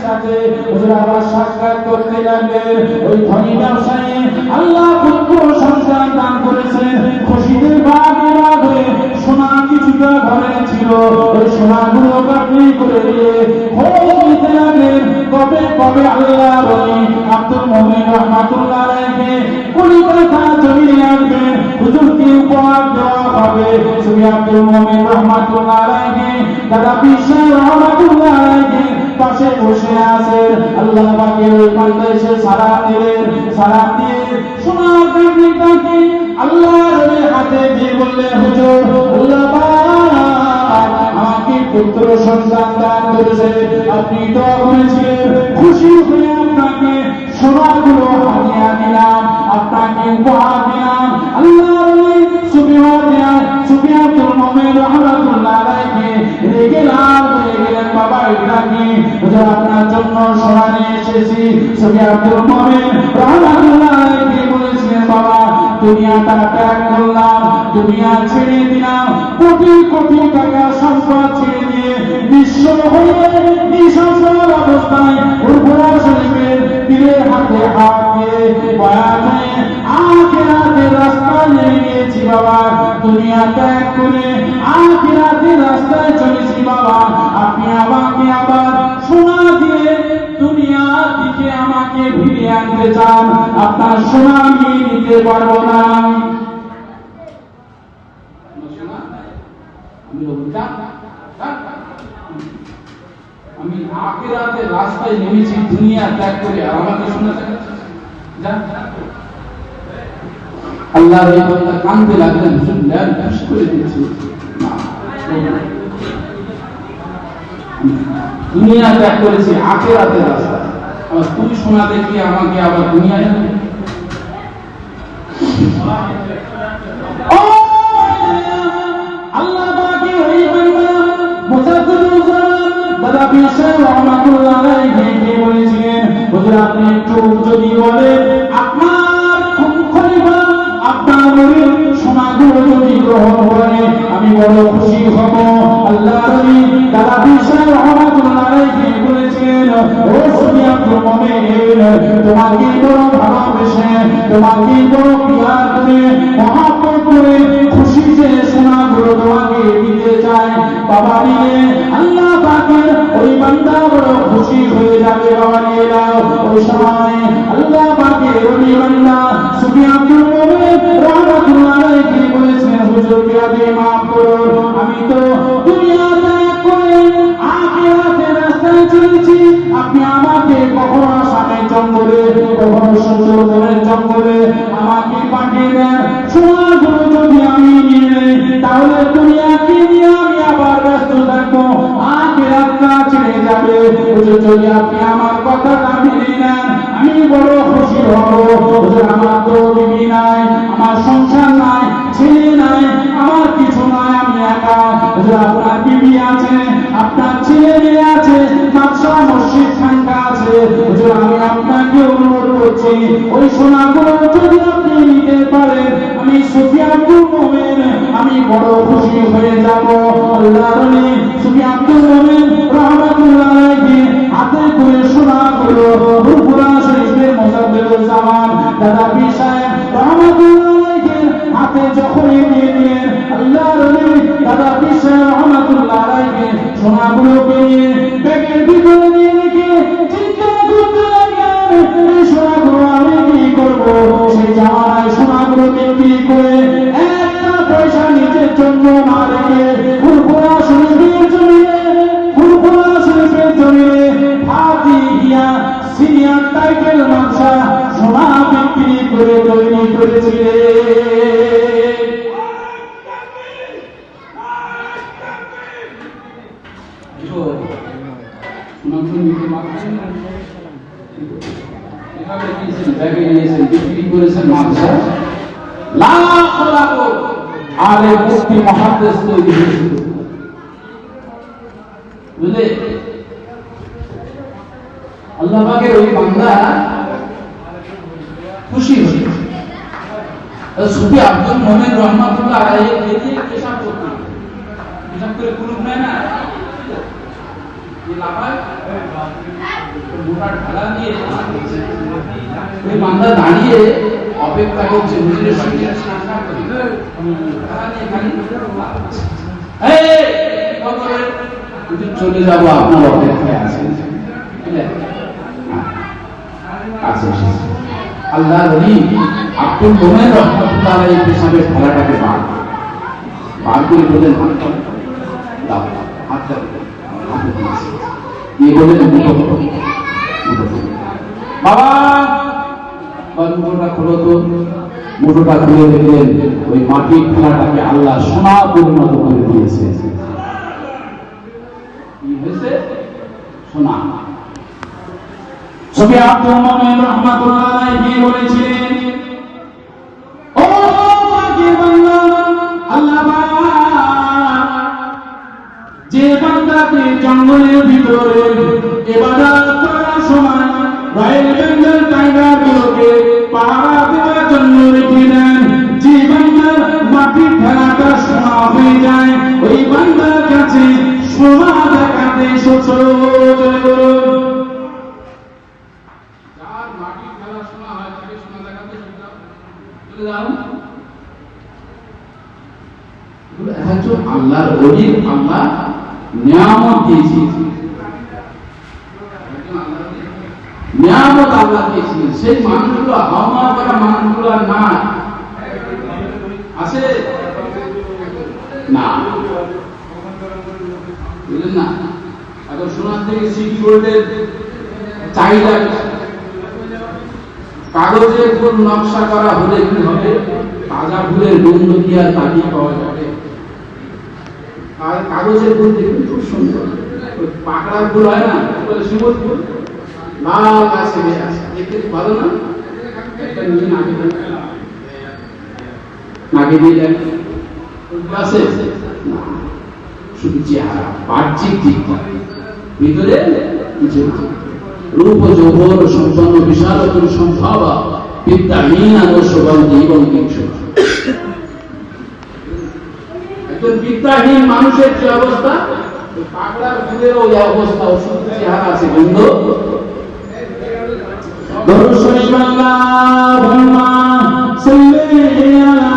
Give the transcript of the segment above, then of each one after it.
সাথে হুজুর আবার সাক্ষাৎ করতে লাগলেন। ওই ধনী ব্যবসায়ী আল্লাহ পুত্র সন্তান দান করেছেন, খুশিতে বাগে বাগে সোনা কিছুটা ঘরে ছিল, ওই সোনাগুলো কাটনি করে দিয়ে খোঁজ নিতে লাগলেন কবে কবে আল্লাহ বলি আব্দুল মুমিন রাহমাতুল্লাহ আলাইহি কলিকাতা জমিনে আসবেন, হুজুরকে উপহার দেওয়া হবে। সুবি আব্দুল মুমিন রাহমাতুল্লাহ আলাইহি দাদা বিশাল রাহমাতুল্লাহ আলাইহি পাশে বসে আছেন। আল্লাহ পাকের ওই বান্দা এসে সালাম দিলেন, সালাম দিয়ে সোনার কাকনিটাকে আল্লাহর হাতে দিয়ে বললেন, হুজুর আল্লাহ পাক আমাকে পুত্র সন্তান দান করেছে, আপনি দোয়া করেছিলেন, খুশি হয়ে আপনাকে সোনাগুলো হাদিয়া দিলাম, আপনাকে উপহার দিলাম। আল্লাহর সুফিয়াতুল মুমিন রাহমাতুল্লাহ আলাইহি রেগে লাল হয়ে গেলেন, বাবা এটা কি? হুজুর আপনার জন্য সোনা নিয়ে এসেছি। সুফিয়াতুল মুমিন রাহমাতুল্লাহ আলাইহি বলেছিলেন, বাবা দুনিয়াটা ত্যাগ করলাম, দুনিয়া ছেড়ে দিলাম, কোটি কোটি টাকা সম্পদ ছেড়ে দিয়ে বিশ্ব হয়ে নিঃসম্বল অবস্থায় উর্বরা শরীফের পীরের হাতে হাত দিয়ে বয়ানে আখিরাতের রাস্তায় নেমে গিয়েছি বাবা, দুনিয়া ত্যাগ করে আখিরাতের রাস্তায় চলেছি বাবা। আপনি আমাকে আবার সোনা দিয়ে দুনিয়ার দিকে আমাকে ফিরিয়ে আনতে চান, আপনার সোনা আমি নিতে পারবো না। আমি আখিরাতের রাস্তায় নেমেছি দুনিয়া ত্যাগ করে, আর আমাকে সোনা চাচ্ছেন? আল্লাহর এই বান্দা কাঁদতে লাগলেন, শুনলেন খুশ করে দিয়েছে, দুনিয়া ত্যাগ করেছি আখিরাতের রাস্তা, আবার তুমি সোনা দেখিয়ে আমাকে আবার দুনিয়ায় আল্লাহ পাকের ওই বান্দা মুজাদ্দিদুজ্জামান দাদা বিশাল রাহমাতুল্লাহ আলাইহি বলেছিলেন, হুজুর আপনি একটু যদি বলেন আপনার খলিফা আপনার নবীর সোনাগুলো যদি গ্রহণ করে আমি বড় খুশি হব। আল্লাহ নবী দাদা বিশাল রাহমাতুল্লাহ আলাইহি বলেছিলেন, ও সুফিয়াতুল মুমিন তোমাকে বড় ভালোবেসে তোমাকে বড় প্রিয় করে মহব্বত করে খুশি যে সোনাগুলো তোমাকে দিতে চাই বাবা, নিয়ে আল্লাহ পাকের ওই বান্দা বড় খুশি হয়ে যাবে বাবা, নিয়ে নাও। ওই সময় আল্লাহ পাকের ওই বান্দা সুফিয়াতুল মুমিন রাহমাতুল্লাহ আলাইহি বলেছেন, হুজুর বিয়াদে maaf করুন, আমি তো দুনিয়া ত্যাগ করে আখিরাতের রাস্তায় চলেছি, আপনি আমাকে কখনো আসামের জঙ্গলে কখনো সুন্দরবনের জঙ্গলে আমাকে পাঠিয়ে দেন, সোনাগুলো যদি আমি নিয়ে নেই তাহলে দুনিয়াকে নিয়ে আমি আবার ব্যস্ত থাকবো, আখিরাতটা ছেড়ে যাবে। হুজুর যদি আপনি আমার কথাটা মেনে নেন আমি বড় খুশি হব। হুজুর আমার তো বিবি নাই, আমার সংসার নাই, ছেলে নাই, আমার কিছু নাই, আমি একা। হুজুর আপনার বিবি আছে, আপনার ছেলে মেয়ে আছে, মাদ্রাসা মসজিদ খানকা আছে। হুজুর আমি আপনাকে অনুরোধ করছি ওই সোনাগুলো যদি আপনি নিতে পারেন আমি সুফিয়াতুল মুমিন আমি বড় খুশি হয়ে যাব। আল্লাহর নবী সুফিয়াতুল মুমিন রাহমাতুল্লাহ আলাইহি হাতে করে সোনাগুলো উর্বরা শরীফের মুজাদ্দিদুজ্জামান দাদা পীর সাহেব রাহমাতুল্লাহ আলাইহি হাতে যখন দিয়ে দিলেন, আল্লাহর নবী দাদা পীর সাহেব রাহমাতুল্লাহ আলাইহি সোনাগুলোকে নিয়ে ব্যাগের ভিতরে নিয়ে রেখে চিন্তা করতে লাগলেন, এই সোনাগুলো আমি কি করবো? সেই জামানায় সোনাগুলো বিক্রি করে একটা পয়সা নিজের জন্য না রেখে উর্বরা শরীফের জমিনে ফাতিহিয়া সিনিয়র টাইটেল মাদ্রাসা সোনা বিক্রি করে তৈরি করেছিলেন। বিক্রি করেছেন মাদ্রাসা, লাখ লাখ আলেম মুফতি মুহাদ্দিস তৈরি হয়েছিল, বুঝলে? আল্লাহ পাকের ওই বান্দা খুশি হয়েছে। সুফি আব্দুল মুমিন রাহমাতুল্লাহ আলাইহি এদিকে পেশাব করতেন, পেশাব করে কুলুপ নেয় না, মোটা ঢালা নিয়ে ওই বান্দা দাঁড়িয়ে অপেক্ষা করছে হুজুরের সঙ্গে সাক্ষাৎ করবে। ঢালা নিয়ে খালি হুজুর চলে যাবো, আপনার অপেক্ষায় আছেন। আল্লাহ নবী আব্দুল মোমেন রাহমাতুল্লাহ আলাইহি পেশাবের ঢালাটাকে বার করে বললেন হাতটা দিয়ে বললেন বাবা মুঠোটা খোলো তো। মুঠোটা খুলে দেখলেন ওই মাটির ঢালাটাকে আল্লাহ সোনা পরিণত করে দিয়েছে। কি হয়েছে? সোনা। ছবি আব্দুল মোমেন রাহমাতুল্লাহ আলাইহি বলেছিলেন, ও পাকের বান্দা, আল্লাহ পাক যে বান্দাকে জঙ্গলের ভিতরে ইবাদত করার সময় রয়্যাল বেঙ্গল টাইগার গুলোকে পাহারা দেওয়ার জন্য রেখে দেন, যে বান্দার মাটির ঢালাটা সোনা হয়ে যায়, ওই বান্দার কাছে সোনা দেখাতে এসেছো। আল্লাহর ওলি আল্লাহ নিয়ামত দিয়েছে, নিয়ামত আল্লাহ দিয়েছিলেন। সেই মানুষগুলো হাওয়া করা মানুষগুলো না আছে না, বুঝলেন না? এখন সোনার থেকে সিটি গোল্ডের চাহিদা, কাগজের ফুল নকশা করা হলে কি হবে? তাজা ফুলের গন্ধ কি আর তাকিয়ে পাওয়া যাবে? আর কাগজের ফুল দেখুন খুব সুন্দর, পাকড়া ফুল হয় না, বলে সুবোধ ফুল, লাল গাছে দেখতে ভালো না? একটা নিয়ে নাকে দিয়ে দেন গাছে, শুধু চেহারা বাহ্যিক দিকটা, ভিতরে কিছু রূপ যৌবন সম্পন্ন বিশালতর সম্ভাবা বিদ্যাহীন আদর্শবাদী এবং কিংসুক। একজন বিদ্যাহীন মানুষের যে অবস্থা, পাগলার ফুলের ওই অবস্থা, ওষুধ চেহারা আছে বন্ধ। দরুদ শরীফ আল্লাহুম্মা সাল্লি আলা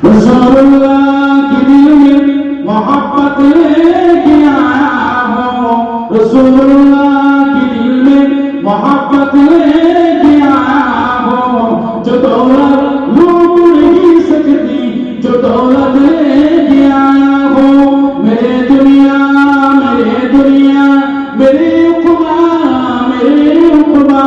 रसूलुल्लाह की दिल में मोहब्बत लेके आया हूँ, रसूलुल्लाह की दिल में मोहब्बत लेके आया हूँ, जो दौलत लूट नहीं सकती, जो दौलत लेके आया हूँ, मेरे दुनिया मेरे उक़बा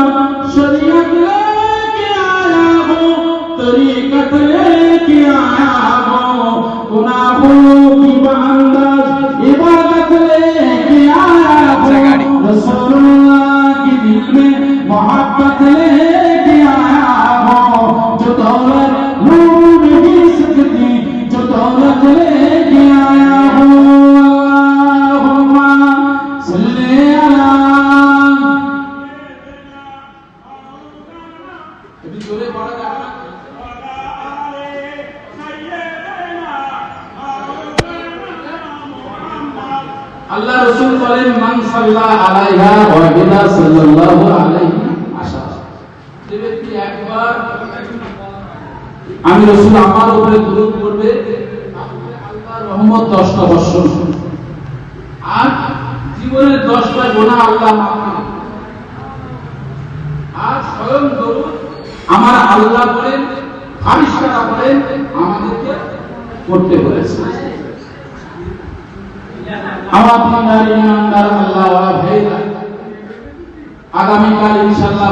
शरीयत लेके आया हूँ, तरीक़त लेके आया हूँ, गुनाहों की बंदश इबादत लेके आया हूँ, रसूलुल्लाह की दिल में मोहब्बत लेके आया हूँ, जो दौलत लूट नहीं सकती, जो दौलत लेके आया हूँ। अल्लाहुम्मा सल्ली अला अभी जोरे पड़ा जाएगा। আল্লাহ রাসূল বলেন মান সাল্লা আলাইহা ওয়া বিনা সাল্লাল্লাহু আলাইহি আশারা। যে ব্যক্তি একবার আমি রাসূল আমার উপরে দরুদ পড়বে, আল্লাহর রহমত 10টা বছর, আর জীবনের 10টা গুনাহ আল্লাহ মাফ করে। আর স্বয়ং দরুদ আমার আল্লাহ বলেন, ফারিস্তারা বলেন আমাদেরকে করতে বলেছে। আমার দিনদার ইমানদার আল্লাহ ওয়া ভাইরা, আগামীকাল ইনশাআল্লাহ